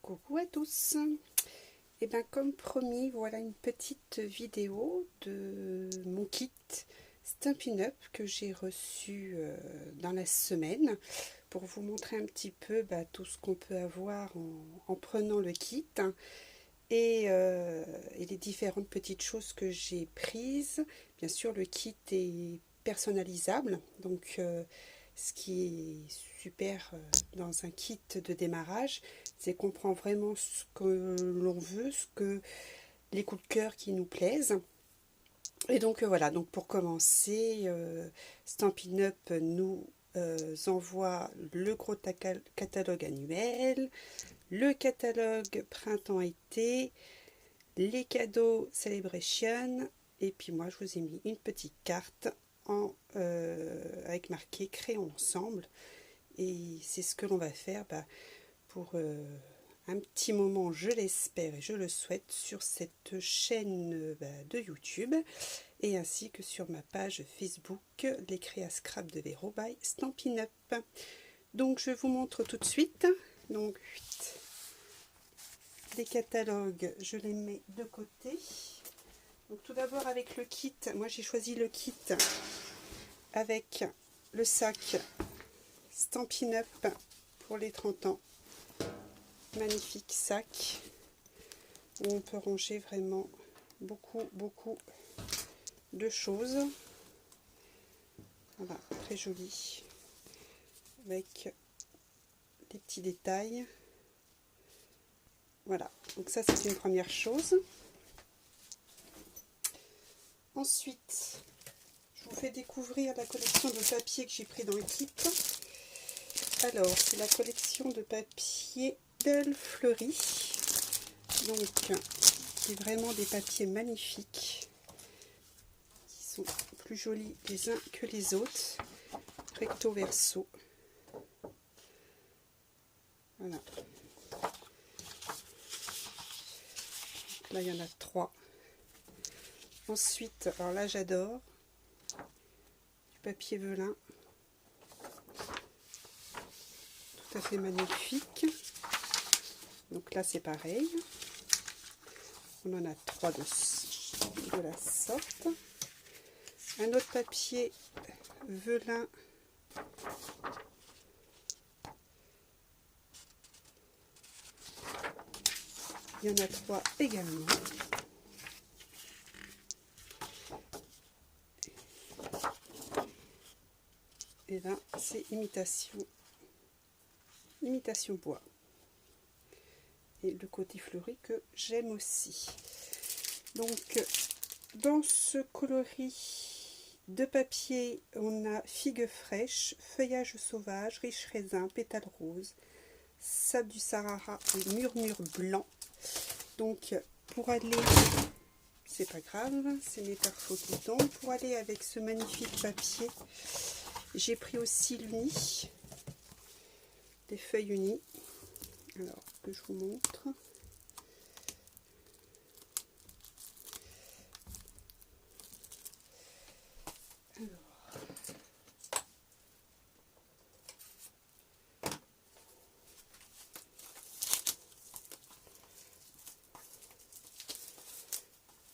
Coucou à tous. Et bien comme promis, voilà une petite vidéo de mon kit Stampin' Up que j'ai reçu dans la semaine pour vous montrer un petit peu tout ce qu'on peut avoir en prenant le kit et les différentes petites choses que j'ai prises. Bien sûr, le kit est personnalisable, donc ce qui est super dans un kit de démarrage, c'est qu'on prend vraiment ce que l'on veut, les coups de cœur qui nous plaisent. Et donc voilà, donc pour commencer, Stampin' Up nous envoie le gros catalogue annuel, le catalogue printemps-été, les cadeaux Celebration, et puis moi je vous ai mis une petite carte avec marqué créons ensemble, et c'est ce que l'on va faire pour un petit moment, je l'espère et je le souhaite, sur cette chaîne de YouTube et ainsi que sur ma page Facebook les créas scrap de Véro by Stampin' Up. Donc je vous montre tout de suite. Donc les catalogues, je les mets de côté. Donc tout d'abord avec le kit, moi j'ai choisi le kit avec le sac Stampin' Up pour les 30 ans. Magnifique sac où on peut ranger vraiment beaucoup de choses. Voilà, très joli avec des petits détails. Voilà, donc ça c'est une première chose. Ensuite, je vous fais découvrir la collection de papier que j'ai pris dans le kit. Alors, c'est la collection de papier Belle Fleurie. Donc, c'est vraiment des papiers magnifiques qui sont plus jolis les uns que les autres. Recto verso. Voilà. Donc là, il y en a 3. Ensuite, alors là, j'adore du papier velin. Tout à fait magnifique. Donc là, c'est pareil. On en a 3 de la sorte. Un autre papier velin. Il y en a 3 également. Et là, c'est imitation bois. Et le côté fleuri que j'aime aussi. Donc, dans ce coloris de papier, on a figue fraîche, feuillage sauvage, riche raisin, pétales roses, sable du Sahara et murmure blanc. Donc, pour aller, c'est pas grave, c'est mes perfos qui tombent. Pour aller avec ce magnifique papier, j'ai pris aussi l'uni, des feuilles unies. Alors, que je vous montre.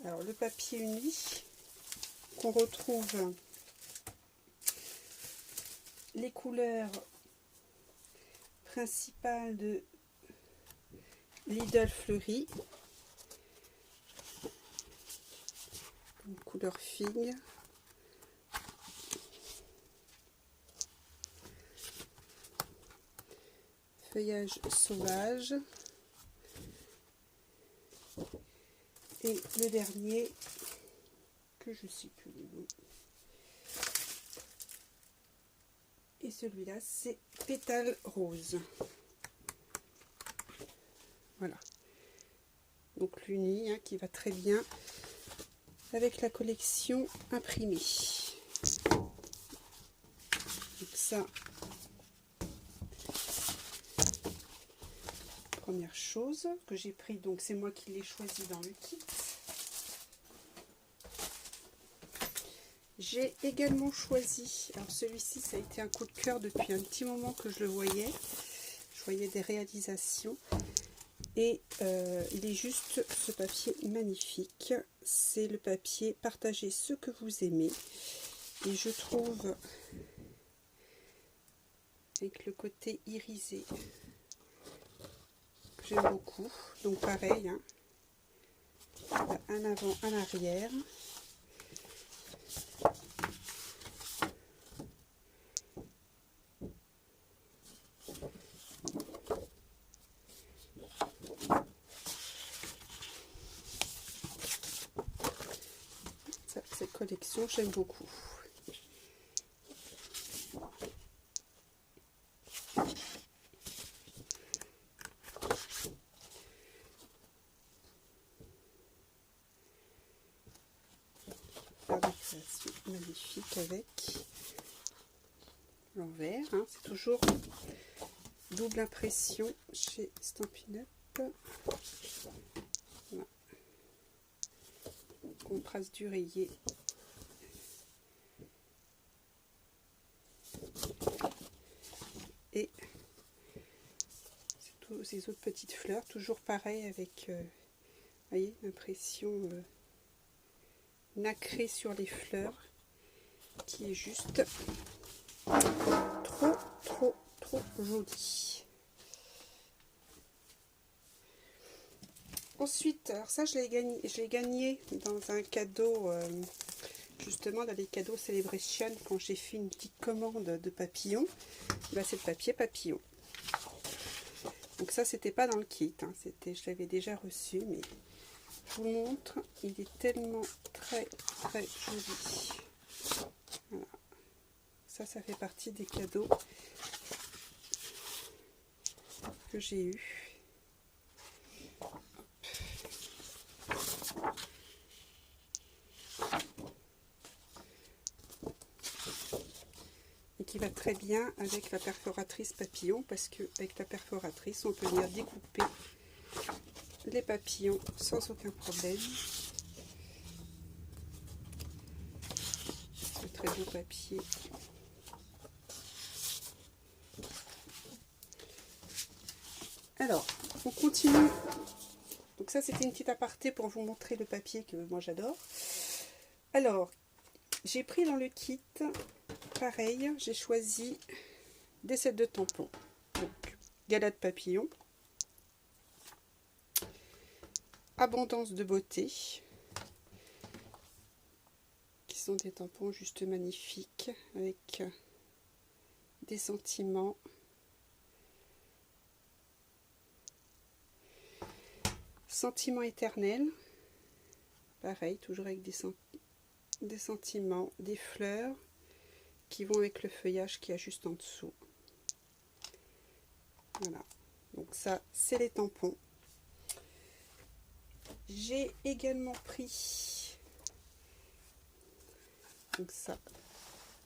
Alors, le papier uni qu'on retrouve les couleurs principales de Lidl Fleury, couleur figue, feuillage sauvage, et le dernier que je ne sais plus le nom, et celui-là c'est pétales roses. Voilà, donc l'uni qui va très bien avec la collection imprimée. Donc ça, première chose que j'ai pris, donc c'est moi qui l'ai choisi dans le kit. J'ai également choisi, alors celui-ci ça a été un coup de cœur depuis un petit moment que je le voyais, je voyais des réalisations. Et il est juste ce papier magnifique. C'est le papier Partagez ce que vous aimez. Et je trouve, avec le côté irisé, que j'aime beaucoup. Donc pareil, hein, un avant, un arrière. Ça, cette collection, j'aime beaucoup. Magnifique avec l'envers, hein. C'est toujours double impression chez Stampin' Up. Voilà. Contraste du rayé. Et tous ces autres petites fleurs, toujours pareil avec, voyez, l'impression nacrée sur les fleurs, qui est juste trop joli. Ensuite, alors ça je l'ai gagné dans un cadeau, justement dans les cadeaux Celebration, quand j'ai fait une petite commande de papillons. Bah, c'est le papier papillon. Donc ça c'était pas dans le kit, hein, je l'avais déjà reçu, mais je vous montre, il est tellement très joli. Voilà. Ça fait partie des cadeaux que j'ai eu. Et qui va très bien avec la perforatrice papillon, parce que avec la perforatrice on peut venir découper les papillons sans aucun problème. Ce très beau papier. Alors, on continue. Donc ça, c'était une petite aparté pour vous montrer le papier que moi j'adore. Alors, j'ai pris dans le kit, pareil, j'ai choisi des sets de tampons. Donc, Galade papillon, Abondance de beauté, qui sont des tampons juste magnifiques, avec des sentiments. Sentiment éternel, pareil, toujours avec des sentiments, des fleurs qui vont avec le feuillage qui a juste en dessous. Voilà, donc ça c'est les tampons. J'ai également pris, donc ça,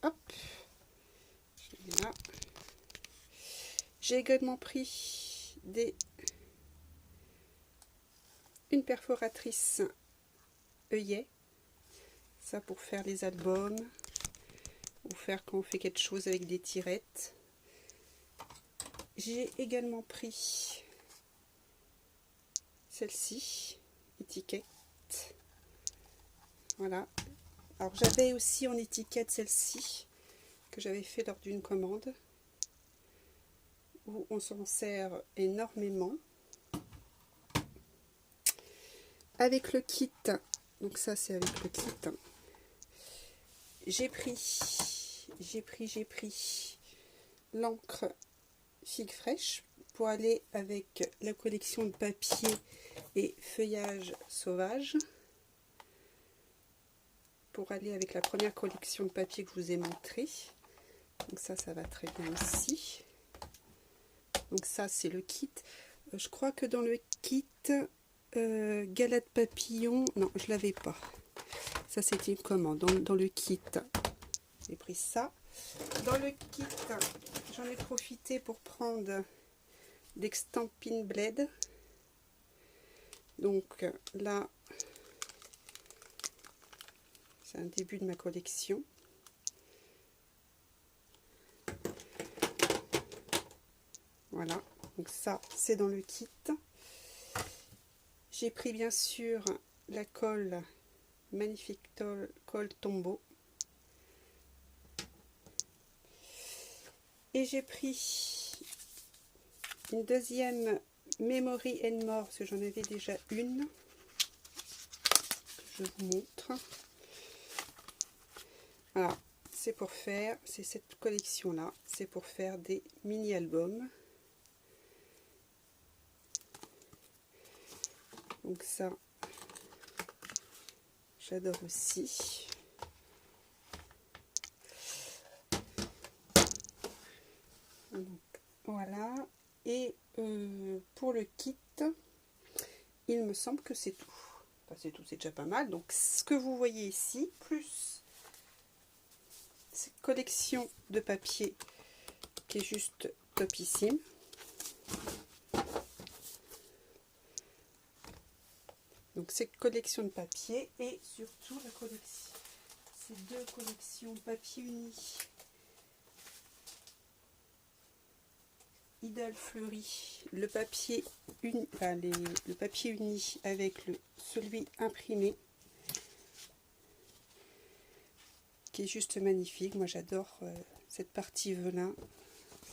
hop, là. J'ai également pris une perforatrice œillet, ça pour faire les albums, ou faire quand on fait quelque chose avec des tirettes. J'ai également pris celle-ci, étiquette. Voilà. Alors j'avais aussi en étiquette celle-ci, que j'avais fait lors d'une commande, où on s'en sert énormément. Avec le kit, donc ça c'est avec le kit, j'ai pris l'encre figue fraîche pour aller avec la collection de papier et feuillage sauvage, pour aller avec la première collection de papier que je vous ai montré. Donc ça va très bien aussi. Donc ça c'est le kit. Je crois que dans le kit Galade papillon, non je l'avais pas, ça c'était une commande. Dans le kit j'ai pris ça. Dans le kit j'en ai profité pour prendre des Stampin' Bled. Donc là c'est un début de ma collection. Voilà, donc ça c'est dans le kit. J'ai pris bien sûr la colle magnifique colle Tombow. Et j'ai pris une deuxième Memory and More, parce que j'en avais déjà une. Je vous montre. Voilà, c'est pour faire, c'est cette collection-là, c'est pour faire des mini-albums. Donc ça, j'adore aussi. Donc, voilà. Et pour le kit, il me semble que c'est tout. Enfin, c'est tout, c'est déjà pas mal. Donc ce que vous voyez ici, plus cette collection de papier qui est juste topissime. Donc cette collection de papier et surtout la collection, ces deux collections papier uni Idéal Fleuri, le papier uni, enfin le papier uni avec celui imprimé qui est juste magnifique. Moi j'adore cette partie velin,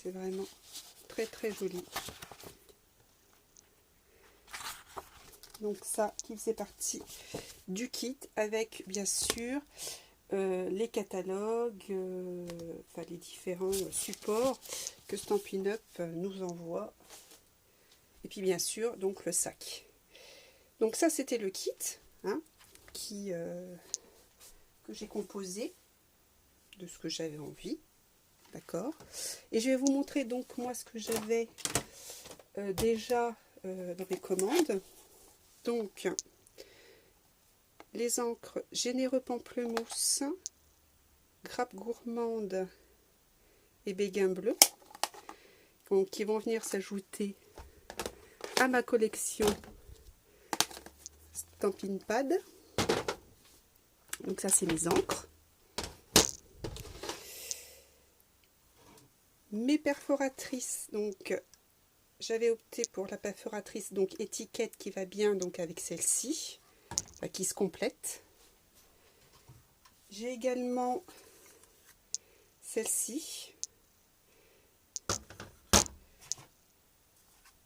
c'est vraiment très très joli. Donc ça qui faisait partie du kit avec bien sûr les catalogues, enfin les différents supports que Stampin' Up nous envoie. Et puis bien sûr donc le sac. Donc ça c'était le kit hein, que j'ai composé de ce que j'avais envie. D'accord. Et je vais vous montrer donc moi ce que j'avais déjà dans mes commandes. Donc les encres Généreux Pamplemousse, Grappe Gourmande et Béguin Bleu, donc, qui vont venir s'ajouter à ma collection Stampin' Pad. Donc ça c'est mes encres. Mes perforatrices, donc j'avais opté pour la perforatrice donc étiquette qui va bien donc avec celle-ci, enfin, qui se complète. J'ai également celle-ci.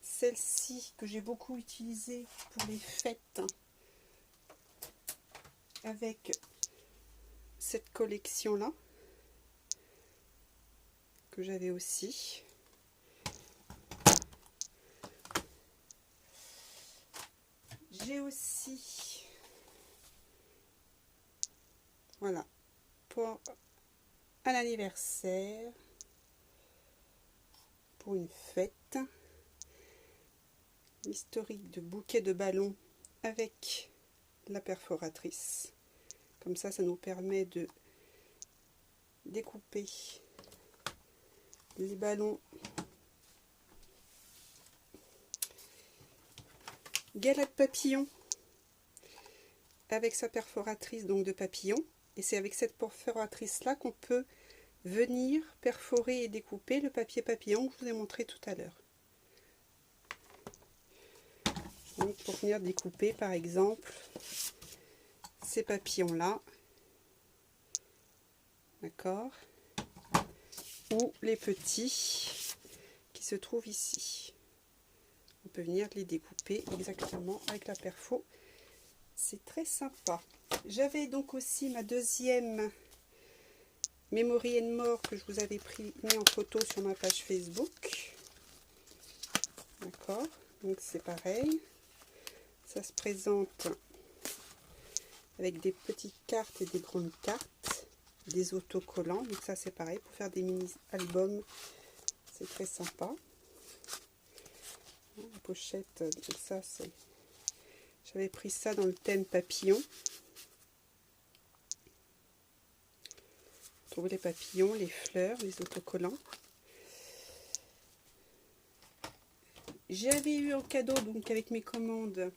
Celle-ci que j'ai beaucoup utilisée pour les fêtes avec cette collection-là que j'avais aussi. J'ai aussi, voilà, pour un anniversaire, pour une fête, historique de bouquet de ballons avec la perforatrice. Comme ça nous permet de découper les ballons. Galette papillon avec sa perforatrice donc de papillon, et c'est avec cette perforatrice là qu'on peut venir perforer et découper le papier papillon que je vous ai montré tout à l'heure. Donc pour venir découper par exemple ces papillons là, d'accord, ou les petits qui se trouvent ici. On peut venir les découper exactement avec la perfo. C'est très sympa. J'avais donc aussi ma deuxième Memory and More que je vous avais mis en photo sur ma page Facebook. D'accord, donc c'est pareil. Ça se présente avec des petites cartes et des grandes cartes, des autocollants. Donc ça c'est pareil pour faire des mini-albums. C'est très sympa. La pochette, donc ça c'est... J'avais pris ça dans le thème papillon. On trouve les papillons, les fleurs, les autocollants. J'avais eu en cadeau, donc avec mes commandes,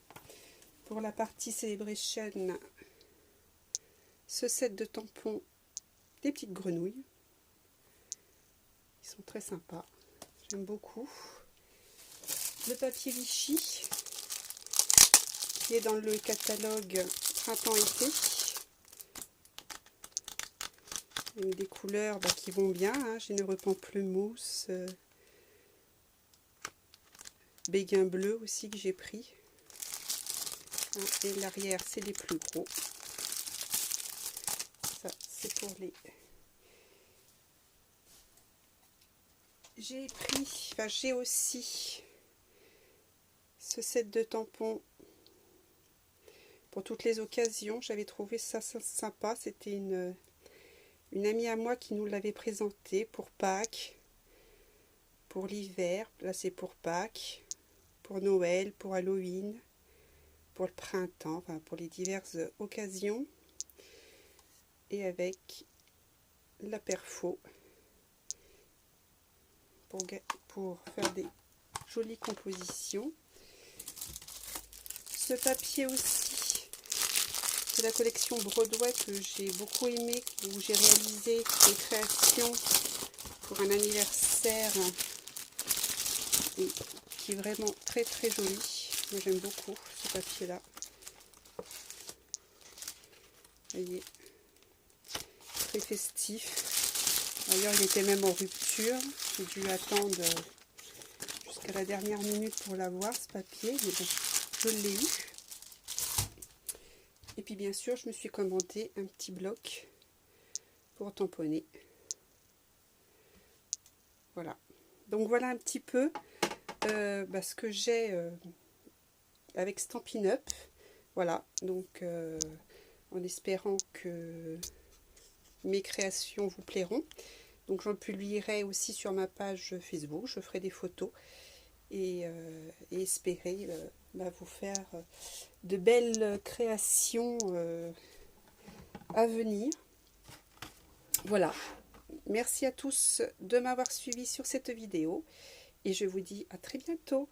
pour la partie Celebration, ce set de tampons des petites grenouilles. Ils sont très sympas. J'aime beaucoup. Le papier Vichy qui est dans le catalogue printemps-été. Avec des couleurs qui vont bien, hein. Généreux pamplemousse, béguin bleu aussi que j'ai pris. Hein, et l'arrière, c'est les plus gros. Ça, c'est pour les... J'ai aussi ce set de tampons pour toutes les occasions. J'avais trouvé ça sympa. C'était une amie à moi qui nous l'avait présenté pour Pâques, pour l'hiver. Là, c'est pour Pâques, pour Noël, pour Halloween, pour le printemps, enfin pour les diverses occasions. Et avec la perfo pour faire des jolies compositions. Ce papier aussi, c'est la collection Broadway que j'ai beaucoup aimé, où j'ai réalisé des créations pour un anniversaire et qui est vraiment très très joli. Moi j'aime beaucoup ce papier là. Vous voyez, très festif. D'ailleurs, il était même en rupture. J'ai dû attendre jusqu'à la dernière minute pour l'avoir, ce papier. Mais bon, je l'ai eu. Et puis, bien sûr, je me suis commandé un petit bloc pour tamponner. Voilà. Donc, voilà un petit peu ce que j'ai avec Stampin' Up. Voilà. Donc, en espérant que mes créations vous plairont. Donc j'en publierai aussi sur ma page Facebook, je ferai des photos et espérer vous faire de belles créations à venir. Voilà, merci à tous de m'avoir suivi sur cette vidéo et je vous dis à très bientôt.